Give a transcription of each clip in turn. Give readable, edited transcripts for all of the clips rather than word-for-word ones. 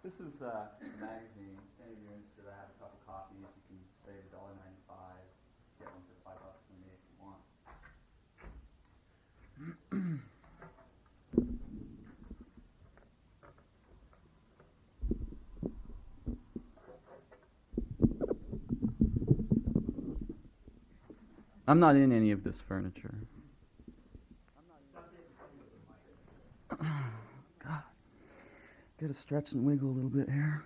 This is a magazine. If any of you are interested, I have a couple copies. You can save $1.95. Get one for $5 from me if you want. I'm not in any of this furniture. God. Gotta stretch and wiggle a little bit here.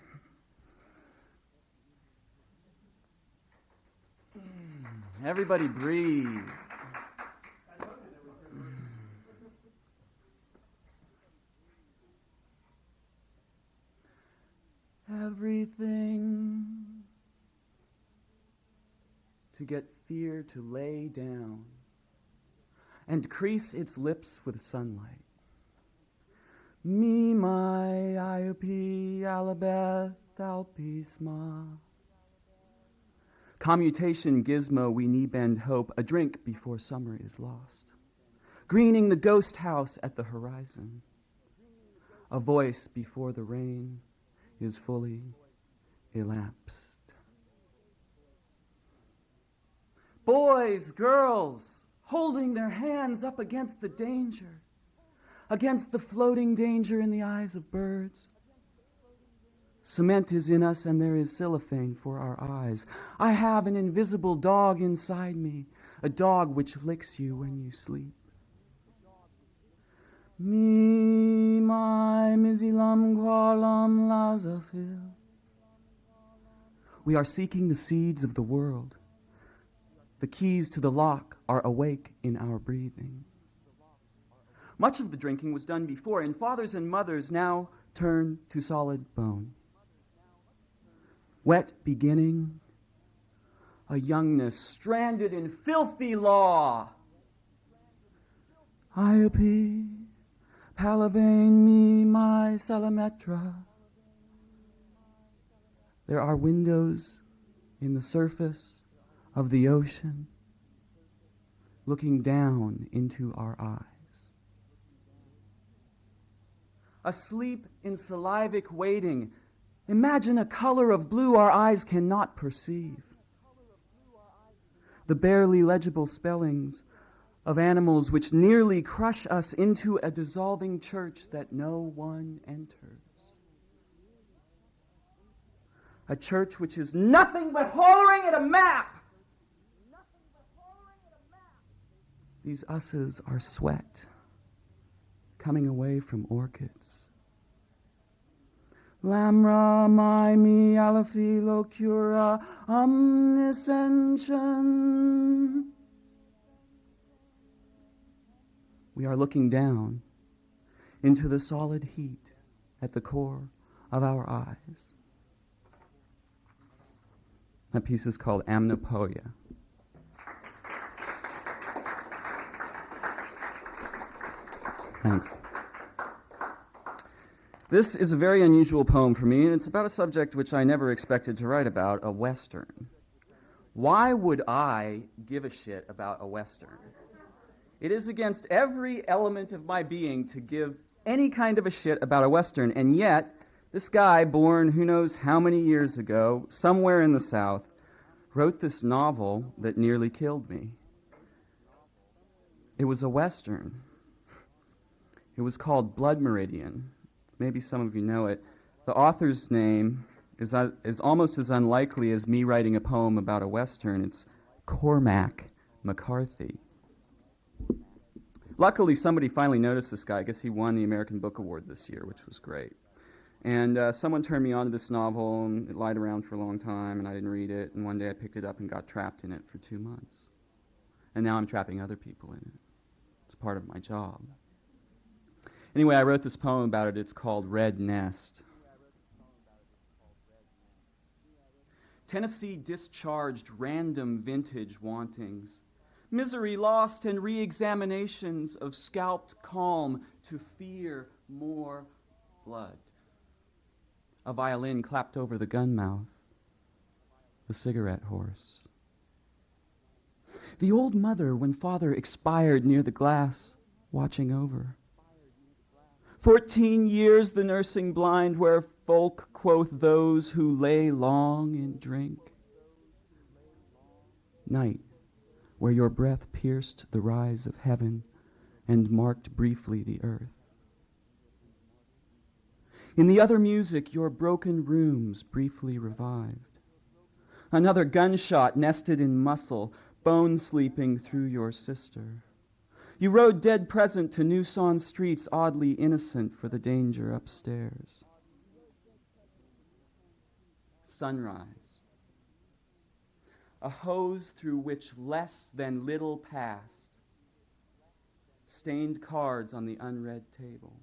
Everybody breathe. Everything to get fear to lay down and crease its lips with sunlight. Me, my, IOP, Alabeth, Alpisma. Commutation, gizmo, we knee bend hope, a drink before summer is lost. Greening the ghost house at the horizon. A voice before the rain is fully elapsed. Boys, girls, holding their hands up against the danger, against the floating danger in the eyes of birds. Cement is in us and there is cellophane for our eyes. I have an invisible dog inside me, a dog which licks you when you sleep. Me, my, mizilam, qualam, lazafil. We are seeking the seeds of the world. The keys to the lock are awake in our breathing. Much of the drinking was done before, and fathers and mothers now turn to solid bone. Wet beginning, a youngness stranded in filthy law. IOP, Palabane, me, my, Salametra. There are windows in the surface of the ocean, looking down into our eyes. Asleep in salivic waiting, imagine a color of blue our eyes cannot perceive. The barely legible spellings of animals which nearly crush us into a dissolving church that no one enters. A church which is nothing but hollering at a map. These us's are sweat coming away from orchids. Lamra, my, me, alafilo, cura, omniscension. We are looking down into the solid heat at the core of our eyes. That piece is called Amnopoeia. Thanks. This is a very unusual poem for me, and it's about a subject which I never expected to write about, a Western. Why would I give a shit about a Western? It is against every element of my being to give any kind of a shit about a Western, and yet this guy, born who knows how many years ago, somewhere in the South, wrote this novel that nearly killed me. It was a Western. It was called Blood Meridian. Maybe some of you know it. The author's name is almost as unlikely as me writing a poem about a Western. It's Cormac McCarthy. Luckily, somebody finally noticed this guy. I guess he won the American Book Award this year, which was great. And someone turned me on to this novel, and it lied around for a long time, and I didn't read it. And one day I picked it up and got trapped in it for 2 months. And now I'm trapping other people in it. It's part of my job. Anyway, I wrote this poem about it. It's called Red Nest. Tennessee discharged random vintage wantings. Misery lost and re-examinations of scalped calm to fear more blood. A violin clapped over the gun mouth. The cigarette horse. The old mother when father expired near the glass, watching over. 14 years the nursing blind, where folk quoth those who lay long in drink. Night, where your breath pierced the rise of heaven and marked briefly the earth. In the other music, your broken rooms briefly revived. Another gunshot nested in muscle, bone sleeping through your sister. You rode dead present to Newson streets, oddly innocent for the danger upstairs. Sunrise. A hose through which less than little passed. Stained cards on the unread table.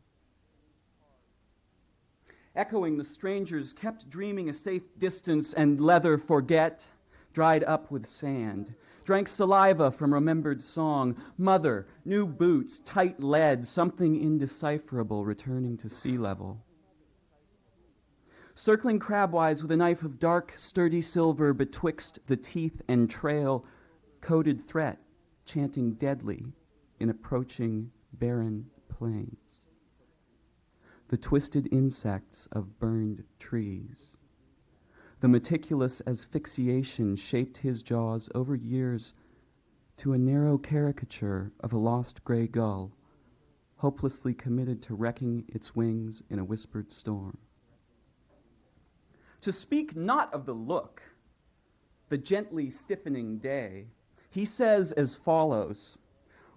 Echoing, the strangers kept dreaming a safe distance and leather forget, dried up with sand. Drank saliva from remembered song. Mother, new boots, tight lead, something indecipherable returning to sea level. Circling crabwise with a knife of dark, sturdy silver betwixt the teeth and trail, coded threat, chanting deadly in approaching barren plains. The twisted insects of burned trees. The meticulous asphyxiation shaped his jaws over years to a narrow caricature of a lost gray gull, hopelessly committed to wrecking its wings in a whispered storm. To speak not of the look, the gently stiffening day, he says as follows: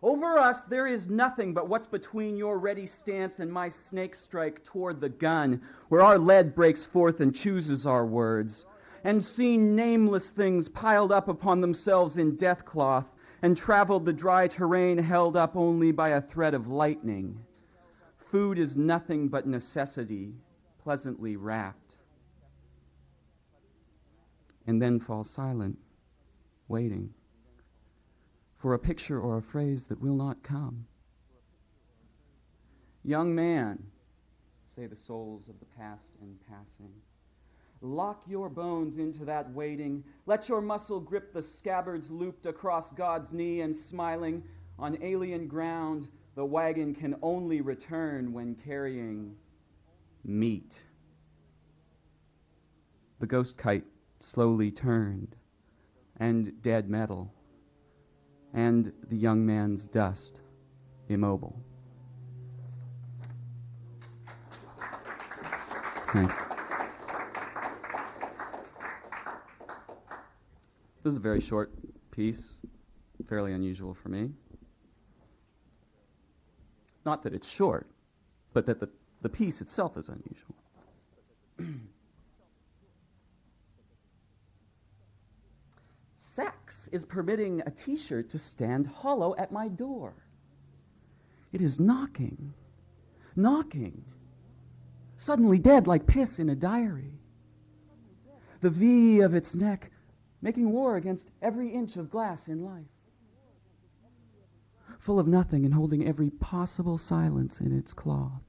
over us there is nothing but what's between your ready stance and my snake strike toward the gun, where our lead breaks forth and chooses our words, and seen nameless things piled up upon themselves in death cloth, and traveled the dry terrain held up only by a thread of lightning. Food is nothing but necessity, pleasantly wrapped. And then fall silent, waiting for a picture or a phrase that will not come. Young man, say the souls of the past and passing, lock your bones into that waiting. Let your muscle grip the scabbards looped across God's knee, and smiling on alien ground, the wagon can only return when carrying meat. The ghost kite slowly turned, and dead metal, and the young man's dust, immobile. Thanks. This is a very short piece, fairly unusual for me. Not that it's short, but that the piece itself is unusual. Sex is permitting a t-shirt to stand hollow at my door. It is knocking, knocking, suddenly dead like piss in a diary. The V of its neck making war against every inch of glass in life. Full of nothing and holding every possible silence in its cloth.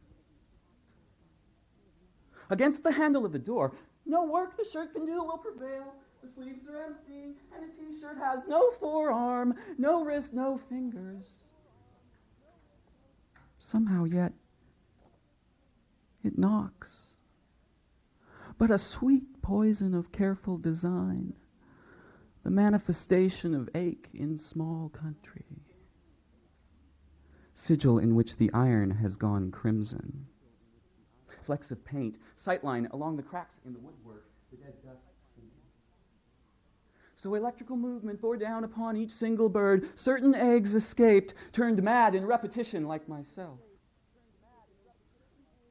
Against the handle of the door, no work the shirt can do will prevail. The sleeves are empty, and a t-shirt has no forearm, no wrist, no fingers. Somehow yet, it knocks. But a sweet poison of careful design, the manifestation of ache in small country. Sigil in which the iron has gone crimson. Flecks of paint, sightline along the cracks in the woodwork, the dead dust singing. So electrical movement bore down upon each single bird. Certain eggs escaped, turned mad in repetition like myself.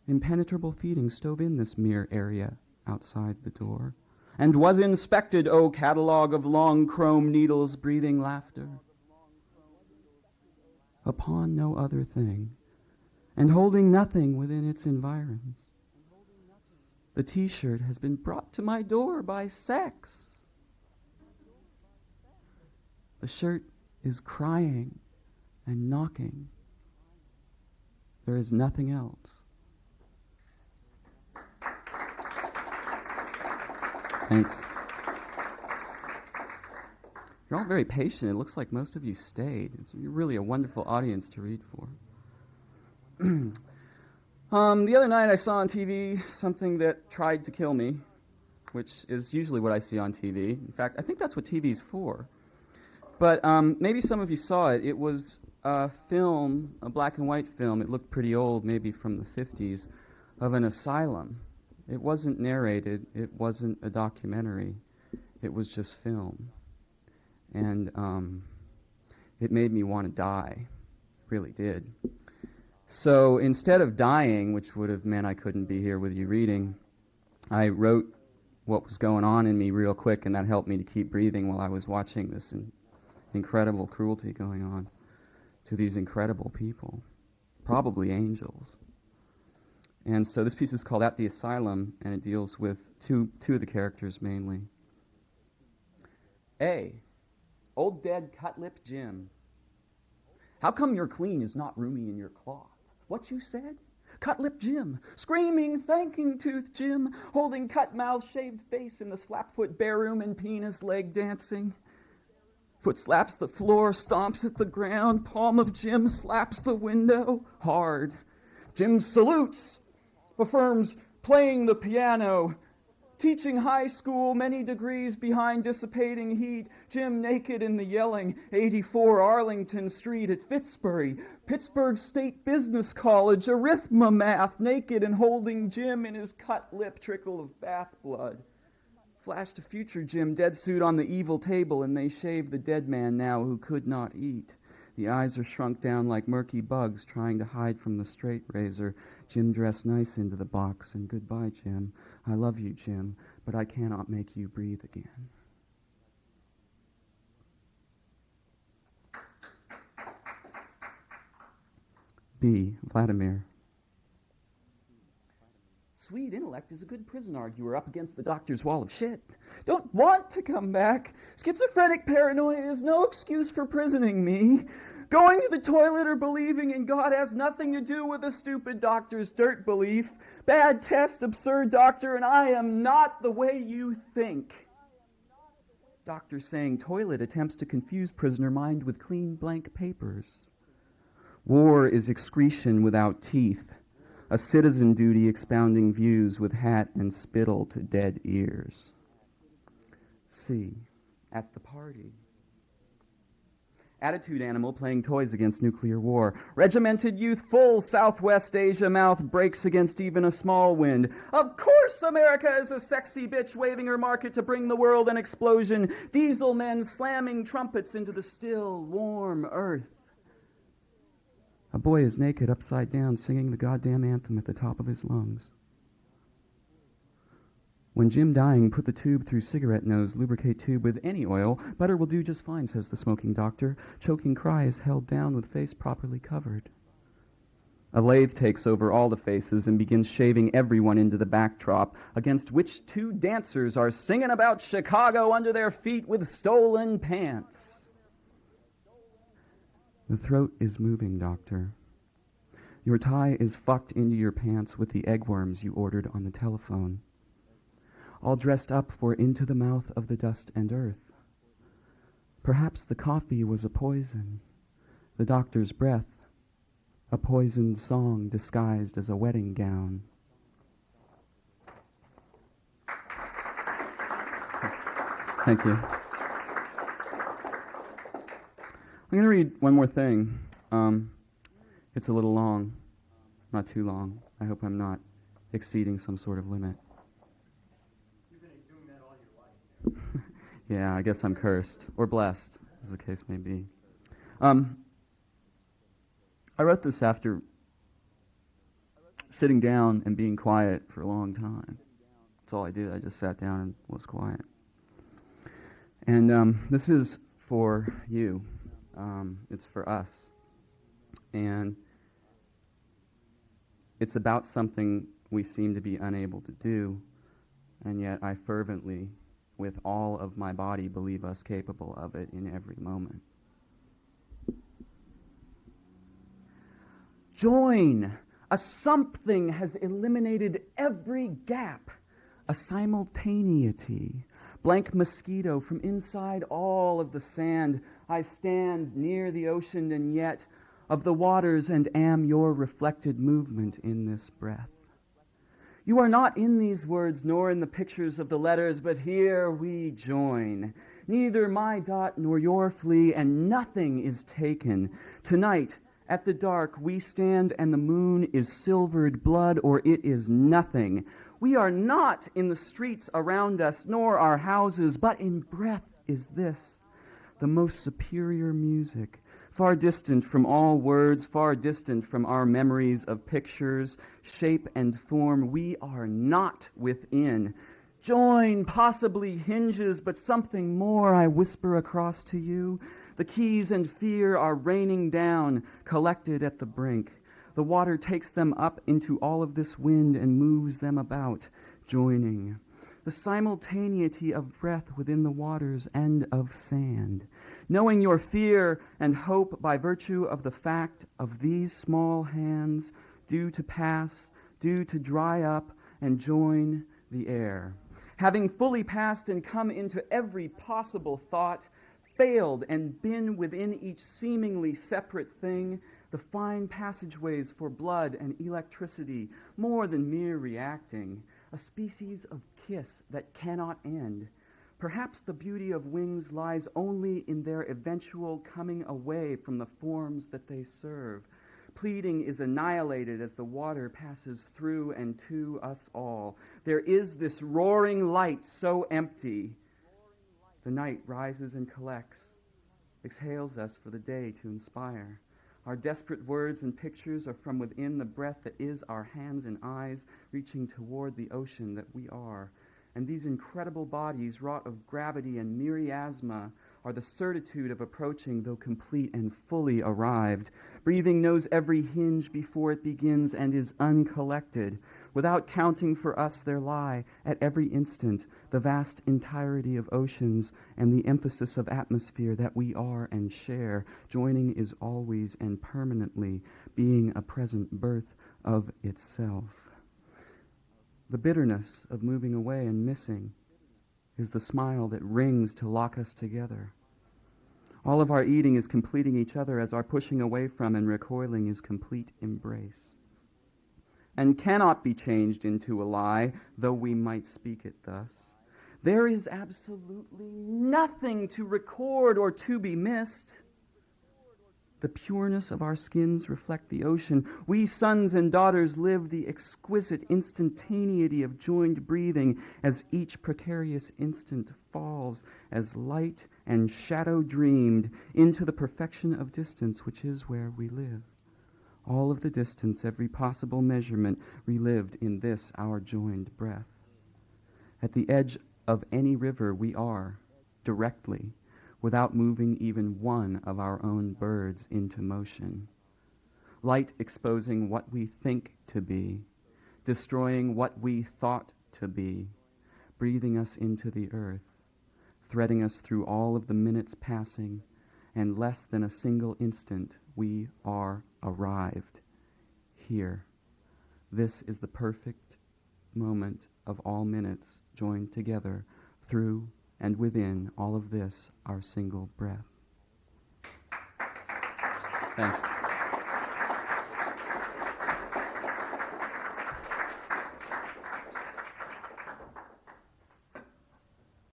Impenetrable feeding stove in this mere area outside the door, and was inspected, O catalog of long chrome needles breathing laughter. Upon no other thing, and holding nothing within its environs. The t-shirt has been brought to my door by sex. The shirt is crying and knocking. There is nothing else. Thanks. You're all very patient. It looks like most of you stayed. It's really a wonderful audience to read for. The other night I saw on TV something that tried to kill me, which is usually what I see on TV. In fact, I think that's what TV's for. But maybe some of you saw it. It was a film, a black and white film. It looked pretty old, maybe from the 50s, of an asylum. It wasn't narrated. It wasn't a documentary. It was just film. And it made me want to die. It really did. So instead of dying, which would have meant I couldn't be here with you reading, I wrote what was going on in me real quick, and that helped me to keep breathing while I was watching this incredible cruelty going on to these incredible people, probably angels. And so this piece is called At the Asylum, and it deals with two of the characters mainly. A. Old dead cut-lip Jim. How come your clean is not roomy in your cloth? What you said? Cut-lip Jim, screaming, thanking tooth Jim, holding cut-mouth, shaved face in the slap-foot bare room and penis leg dancing. Foot slaps the floor, stomps at the ground, palm of Jim slaps the window, hard. Jim salutes, affirms playing the piano, teaching high school, many degrees behind dissipating heat. Jim naked in the yelling, 84 Arlington Street at Pittsburgh State Business College, arithma math, naked and holding Jim in his cut lip, trickle of bath blood. Flash to future Jim, dead suit on the evil table, and they shave the dead man now who could not eat. The eyes are shrunk down like murky bugs trying to hide from the straight razor. Jim dressed nice into the box, and goodbye, Jim. I love you, Jim, but I cannot make you breathe again. B. Vladimir. Sweet intellect is a good prison arguer up against the doctor's wall of shit. Don't want to come back. Schizophrenic paranoia is no excuse for prisoning me. Going to the toilet or believing in God has nothing to do with a stupid doctor's dirt belief. Bad test, absurd doctor, and I am not the way you think. Doctor saying toilet attempts to confuse prisoner mind with clean blank papers. War is excretion without teeth. A citizen duty expounding views with hat and spittle to dead ears. C. At the party. Attitude animal playing toys against nuclear war. Regimented youth full Southwest Asia mouth breaks against even a small wind. Of course America is a sexy bitch waving her market to bring the world an explosion. Diesel men slamming trumpets into the still, warm earth. A boy is naked upside down singing the goddamn anthem at the top of his lungs. When Jim dying, put the tube through cigarette nose, lubricate tube with any oil. Butter will do just fine, says the smoking doctor. Choking cry is held down with face properly covered. A lathe takes over all the faces and begins shaving everyone into the backdrop, against which two dancers are singing about Chicago under their feet with stolen pants. The throat is moving, doctor. Your tie is fucked into your pants with the eggworms you ordered on the telephone. All dressed up for into the mouth of the dust and earth. Perhaps the coffee was a poison, the doctor's breath, a poisoned song disguised as a wedding gown. Thank you. I'm going to read one more thing. It's a little long, not too long. I hope I'm not exceeding some sort of limit. You've been doing that all your life. Yeah, I guess I'm cursed, or blessed, as the case may be. I wrote this after sitting down and being quiet for a long time. That's all I did. I just sat down and was quiet. And this is for you. It's for us. And it's about something we seem to be unable to do, and yet I fervently, with all of my body, believe us capable of it in every moment. Join! A something has eliminated every gap. A simultaneity. Blank mosquito from inside all of the sand. I stand near the ocean, and yet of the waters and am your reflected movement in this breath. You are not in these words nor in the pictures of the letters, but here we join. Neither my dot nor your flea, and nothing is taken. Tonight, at the dark, we stand and the moon is silvered blood, or it is nothing. We are not in the streets around us, nor our houses, but in breath is this, the most superior music, far distant from all words, far distant from our memories of pictures, shape and form. We are not within. Join possibly hinges, but something more I whisper across to you. The keys and fear are raining down, collected at the brink. The water takes them up into all of this wind and moves them about, joining. The simultaneity of breath within the waters and of sand. Knowing your fear and hope by virtue of the fact of these small hands, due to pass, due to dry up and join the air. Having fully passed and come into every possible thought, failed and been within each seemingly separate thing, the fine passageways for blood and electricity, more than mere reacting, a species of kiss that cannot end. Perhaps the beauty of wings lies only in their eventual coming away from the forms that they serve. Pleading is annihilated as the water passes through and to us all. There is this roaring light so empty. The night rises and collects, exhales us for the day to inspire. Our desperate words and pictures are from within the breath that is our hands and eyes, reaching toward the ocean that we are. And these incredible bodies, wrought of gravity and myriasma, are the certitude of approaching, though complete and fully arrived. Breathing knows every hinge before it begins and is uncollected. Without counting for us there lie, at every instant, the vast entirety of oceans and the emphasis of atmosphere that we are and share. Joining is always and permanently being a present birth of itself. The bitterness of moving away and missing is the smile that rings to lock us together. All of our eating is completing each other as our pushing away from and recoiling is complete embrace. And cannot be changed into a lie, though we might speak it thus. There is absolutely nothing to record or to be missed. The pureness of our skins reflect the ocean. We sons and daughters live the exquisite instantaneity of joined breathing as each precarious instant falls as light and shadow dreamed into the perfection of distance, which is where we live. All of the distance, every possible measurement relived in this our joined breath. At the edge of any river we are, directly, without moving even one of our own birds into motion. Light exposing what we think to be, destroying what we thought to be, breathing us into the earth, threading us through all of the minutes passing, and less than a single instant we are arrived here. This is the perfect moment of all minutes joined together through and within all of this, our single breath. Thanks.